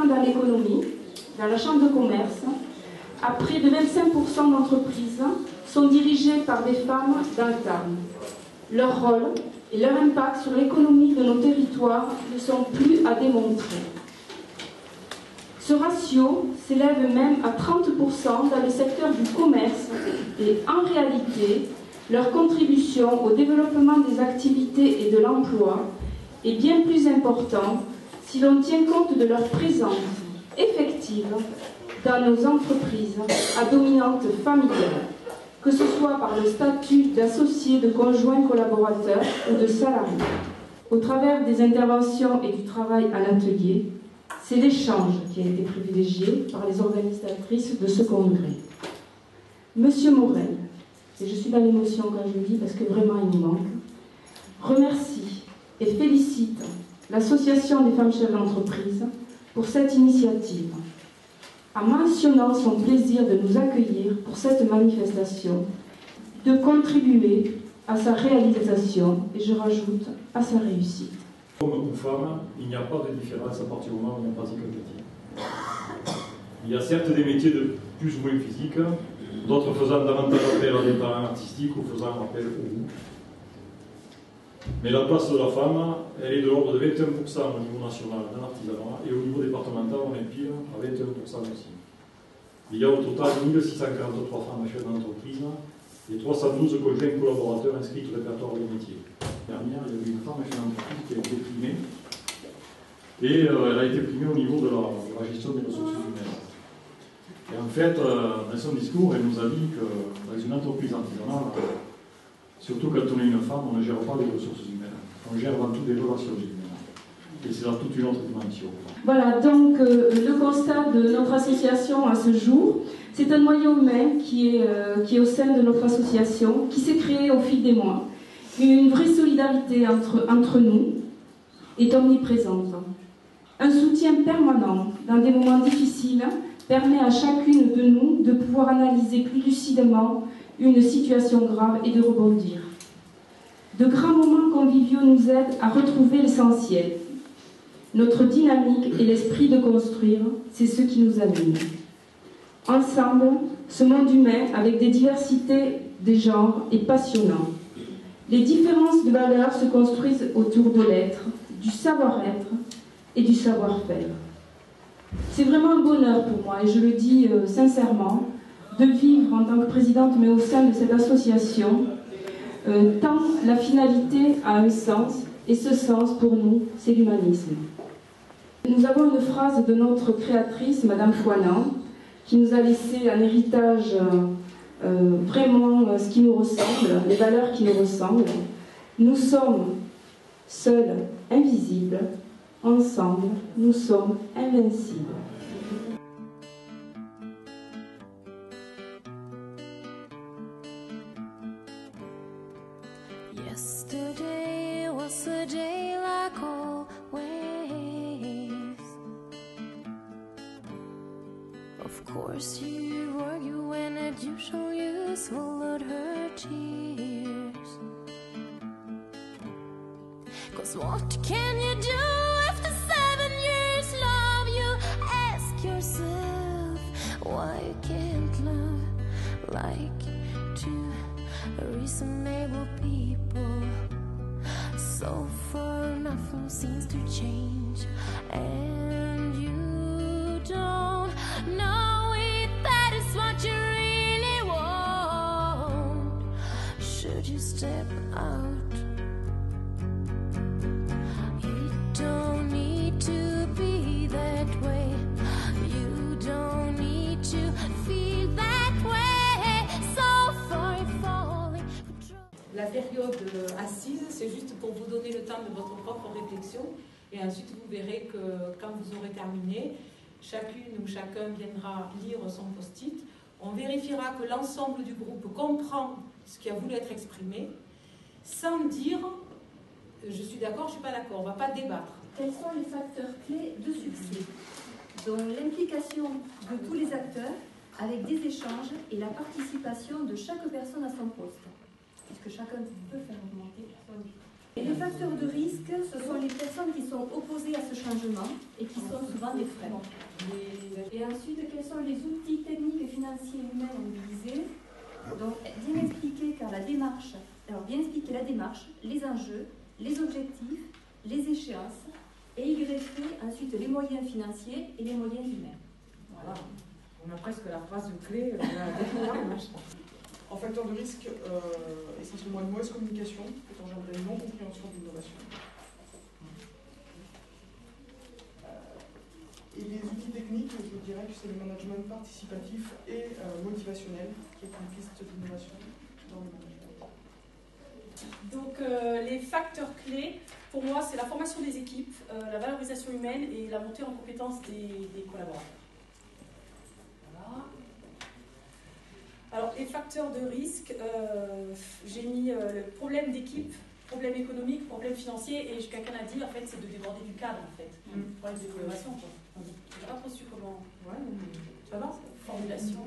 dans l'économie, dans la chambre de commerce, à près de 25% d'entreprises sont dirigées par des femmes dans le terme. Leur rôle et leur impact sur l'économie de nos territoires ne sont plus à démontrer. Ce ratio s'élève même à 30% dans le secteur du commerce et en réalité, leur contribution au développement des activités et de l'emploi est bien plus importante si l'on tient compte de leur présence effective dans nos entreprises à dominante familiale, que ce soit par le statut d'associé, de conjoint collaborateur ou de salarié. Au travers des interventions et du travail à l'atelier, c'est l'échange qui a été privilégié par les organisatrices de ce congrès. Monsieur Morel, et je suis dans l'émotion quand je le dis parce que vraiment il nous manque, remercie et félicite l'Association des femmes chefs d'entreprise pour cette initiative, en mentionnant son plaisir de nous accueillir pour cette manifestation, de contribuer à sa réalisation et je rajoute à sa réussite. Homme ou femme, il n'y a pas de différence à partir du moment où on pratique un métier. Il y a certes des métiers de plus ou moins physiques, d'autres faisant davantage appel à des talents artistiques ou faisant appel au goût. Mais la place de la femme, elle est de l'ordre de 21% au niveau national dans l'artisanat et au niveau départemental, on est pire à 21% aussi. Il y a au total 1643 femmes chefs d'entreprise et 312 conjoints collaborateurs inscrits au répertoire des métiers. L'année dernière, il y avait une femme chef d'entreprise qui a été primée et elle a été primée au niveau de la gestion des ressources humaines. Et en fait, dans son discours, elle nous a dit que dans une entreprise artisanale, surtout quand on est une femme, on ne gère pas les ressources humaines. On gère avant tout des relations humaines. Et c'est là toute une autre dimension. Voilà, donc le constat de notre association à ce jour, c'est un noyau humain qui est au sein de notre association, qui s'est créé au fil des mois. Une vraie solidarité entre nous est omniprésente. Un soutien permanent dans des moments difficiles permet à chacune de nous de pouvoir analyser plus lucidement une situation grave et de rebondir. De grands moments conviviaux nous aident à retrouver l'essentiel. Notre dynamique et l'esprit de construire, c'est ce qui nous anime. Ensemble, ce monde humain, avec des diversités des genres, est passionnant. Les différences de valeurs se construisent autour de l'être, du savoir-être et du savoir-faire. C'est vraiment un bonheur pour moi, et je le dis sincèrement, de vivre en tant que présidente, mais au sein de cette association, tant la finalité a un sens, et ce sens, pour nous, c'est l'humanisme. Nous avons une phrase de notre créatrice, Madame Fouanan, qui nous a laissé un héritage vraiment ce qui nous ressemble, les valeurs qui nous ressemblent. Nous sommes seuls, invisibles, ensemble, nous sommes invincibles. Yesterday was a day like always. Of course you argue when as usual you swallowed her tears. 'Cause what can you do after 7 years love? You ask yourself why you can't love like two reasonable people. So far nothing seems to change, and you don't know if that is what you really want. Should you step out? You don't la période assise, c'est juste pour vous donner le temps de votre propre réflexion. Et ensuite, vous verrez que quand vous aurez terminé, chacune ou chacun viendra lire son post-it. On vérifiera que l'ensemble du groupe comprend ce qui a voulu être exprimé, sans dire « je suis d'accord, je ne suis pas d'accord ». On ne va pas débattre. Quels sont les facteurs clés de succès? Donc l'implication de tous les acteurs avec des échanges et la participation de chaque personne à son poste, puisque chacun peut faire augmenter son niveau. Et les facteurs de risque, ce sont les personnes qui sont opposées à ce changement et qui sont souvent des freins. Et ensuite, quels sont les outils techniques et financiers humains à mobiliser? Donc bien expliquer car la démarche, alors bien expliquer la démarche, les enjeux, les objectifs, les échéances, et y greffer ensuite les moyens financiers et les moyens humains. Voilà. On a presque la phrase clé de la démarche. En facteur de risque, essentiellement une mauvaise communication, peut engendrer une non-compréhension de l'innovation. Et les outils techniques, je dirais que c'est le management participatif et motivationnel, qui est une piste d'innovation dans le management. Donc les facteurs clés, pour moi, c'est la formation des équipes, la valorisation humaine et la montée en compétence des collaborateurs. Voilà. Alors les facteurs de risque, j'ai mis le problème d'équipe, problème économique, problème financier, et quelqu'un a dit en fait c'est de déborder du cadre en fait. Problème de l'innovation quoi. Je n'ai pas trop su comment. Ouais, tu vas voir, formulation.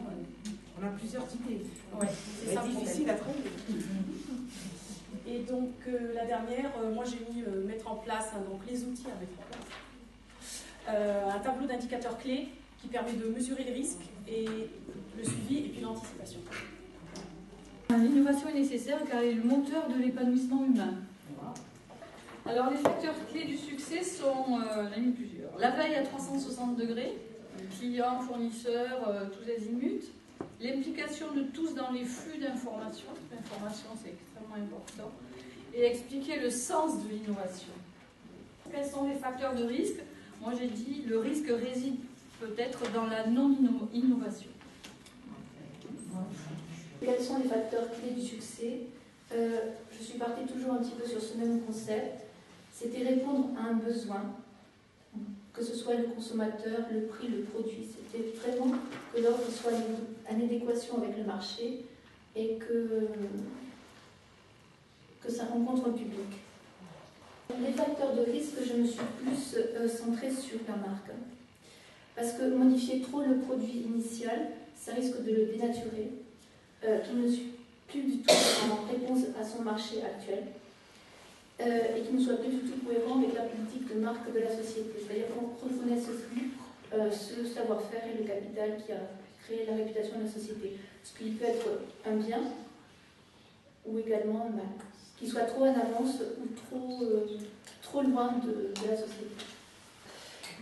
On a plusieurs idées. Ouais, c'est ça difficile à trouver. Et donc la dernière, moi j'ai mis mettre en place donc les outils à mettre en place. Un tableau d'indicateurs clés qui permet de mesurer les risques et le suivi et puis l'anticipation. L'innovation est nécessaire car elle est le moteur de l'épanouissement humain. Voilà. Alors les facteurs clés du succès sont, on a mis plusieurs. La veille à 360 degrés, clients, fournisseurs, tous azimuts. L'implication de tous dans les flux d'informations. L'information, c'est extrêmement important. Et expliquer le sens de l'innovation. Quels sont les facteurs de risque? Moi, j'ai dit le risque réside peut-être dans la non-innovation. Quels sont les facteurs clés du succès? Je suis partie toujours un petit peu sur ce même concept. C'était répondre à un besoin, que ce soit le consommateur, le prix, le produit. C'était vraiment que l'offre soit en adéquation avec le marché et que ça rencontre un public. Les facteurs de risque, je me suis plus centrée sur la marque. Parce que modifier trop le produit initial, ça risque de le dénaturer, qu'il ne soit plus du tout en réponse à son marché actuel. Et qui ne soit plus du tout cohérent avec la politique de marque de la société. C'est-à-dire qu'on reconnaisse plus ce savoir-faire et le capital qui a créé la réputation de la société. Ce qui peut être un bien, ou également un mal. Qui soit trop en avance ou trop loin de la société.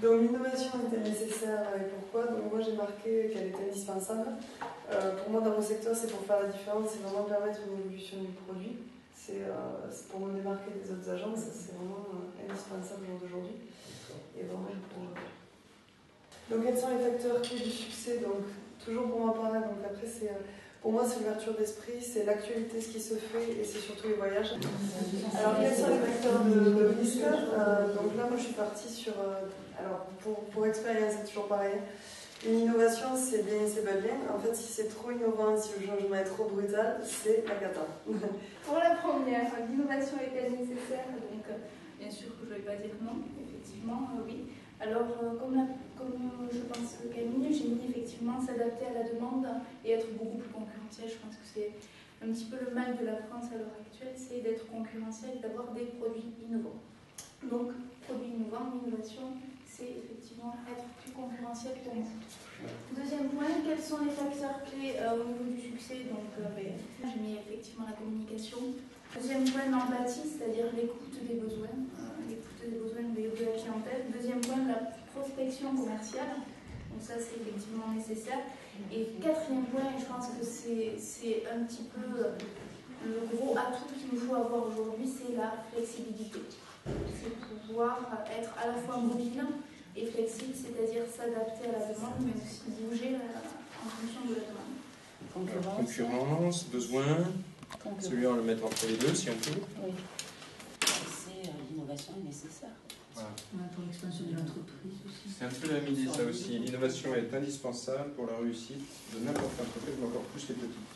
Donc l'innovation était nécessaire et pourquoi? Donc moi j'ai marqué qu'elle était indispensable. Pour moi dans mon secteur c'est pour faire la différence, c'est vraiment permettre une évolution du produit. C'est pour me démarquer des autres agences, c'est vraiment indispensable au jour d'aujourd'hui. Et vraiment Donc quels sont les facteurs clés du succès? Donc toujours pour ma part, donc après c'est pour moi c'est l'ouverture d'esprit, c'est l'actualité, ce qui se fait et c'est surtout les voyages. Alors quels sont les facteurs de risque? Donc là moi je suis partie sur alors pour expérience c'est toujours pareil. Une innovation, c'est bien, c'est pas bien. En fait, si c'est trop innovant, si le changement est trop brutal, c'est la cata. Pour la première, l'innovation est-elle nécessaire? Donc, bien sûr que je ne vais pas dire non, effectivement, oui. Alors, comme je pense Camille, j'ai mis effectivement s'adapter à la demande et être beaucoup plus concurrentiel. Je pense que c'est un petit peu le mal de la France à l'heure actuelle, c'est d'être concurrentiel et d'avoir des produits innovants. Donc, produits innovants, innovation, c'est effectivement être plus concurrentiel pour nous. Deuxième point, quels sont les facteurs clés au niveau du succès? Donc, j'ai mis effectivement la communication. Deuxième point, l'empathie, c'est-à-dire l'écoute des besoins, de la clientèle. Deuxième point, la prospection commerciale. Donc ça, c'est effectivement nécessaire. Et quatrième point, je pense que c'est un petit peu le gros atout qu'il nous faut avoir aujourd'hui, c'est la flexibilité. C'est pouvoir être à la fois mobile et flexible, c'est-à-dire s'adapter à la demande, mais aussi bouger en fonction de la demande. Concurrence, besoin, Celui-là, on le met entre les deux, si on peut. Oui. L'innovation est nécessaire. Voilà. Pour l'expansion de l'entreprise aussi. C'est un peu la même idée, ça aussi. L'innovation est indispensable pour la réussite de n'importe quelle entreprise, mais encore plus les petites.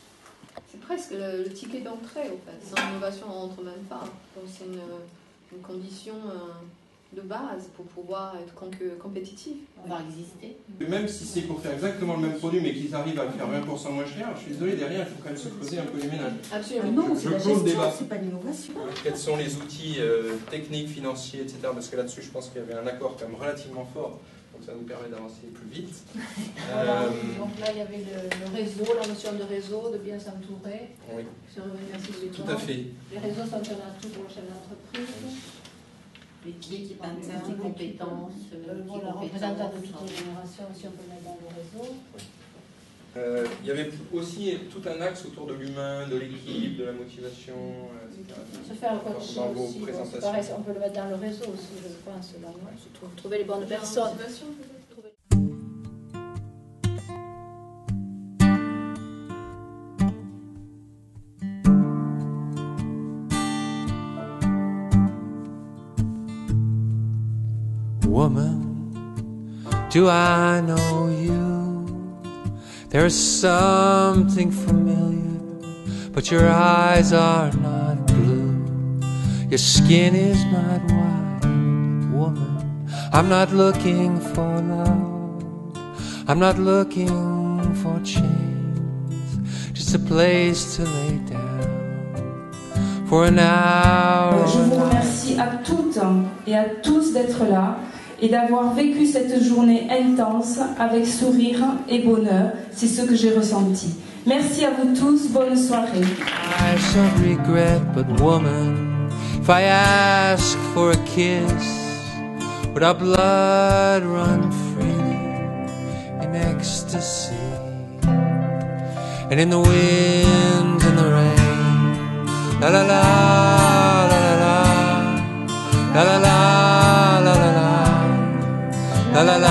C'est presque le ticket d'entrée, au fait. Sans l'innovation, on rentre même pas. Donc c'est une condition de base pour pouvoir être compétitif. On va exister. Même si c'est pour faire exactement le même produit, mais qu'ils arrivent à le faire 20% moins cher, je suis désolé, derrière, il faut quand même se creuser un peu les ménages. Absolument. Non, c'est la gestion, c'est pas l'innovation. Quels sont les outils techniques, financiers, etc. Parce que là-dessus, je pense qu'il y avait un accord quand même relativement fort. Donc ça nous permet d'avancer plus vite. Voilà. Donc là, il y avait le réseau, la notion de réseau, de bien s'entourer. Oui. Se revenir sur les Tout à fait. Les réseaux sont un atout pour le chef d'entreprise. L'équipe interne, les compétences. Voilà, représentant de toutes les générations aussi, on peut le mettre dans le réseau. Il y avait aussi tout un axe autour de l'humain, de l'équipe, de la motivation, etc. Se faire coacher dans vos aussi, présentations. c'est pareil, on peut le mettre dans le réseau aussi, je pense. Là, trouver les bonnes personnes. Woman, do I know you? There's something familiar, but your eyes are not blue. Your skin is not white. Woman, I'm not looking for love. I'm not looking for chains. Just a place to lay down for an hour. Je vous remercie à toutes et à tous d'être là et d'avoir vécu cette journée intense avec sourire et bonheur. C'est ce que j'ai ressenti. Merci à vous tous, bonne soirée. I shall regret, but woman, if I ask for a kiss, would our blood run freely in ecstasy? And in the wind and the rain, la la la, la la la, la la la, la la la. La la la,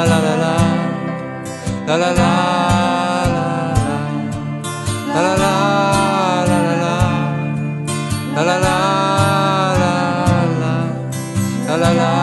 la la la, la la la, la la la, la la la, la la la, la la la, la la la.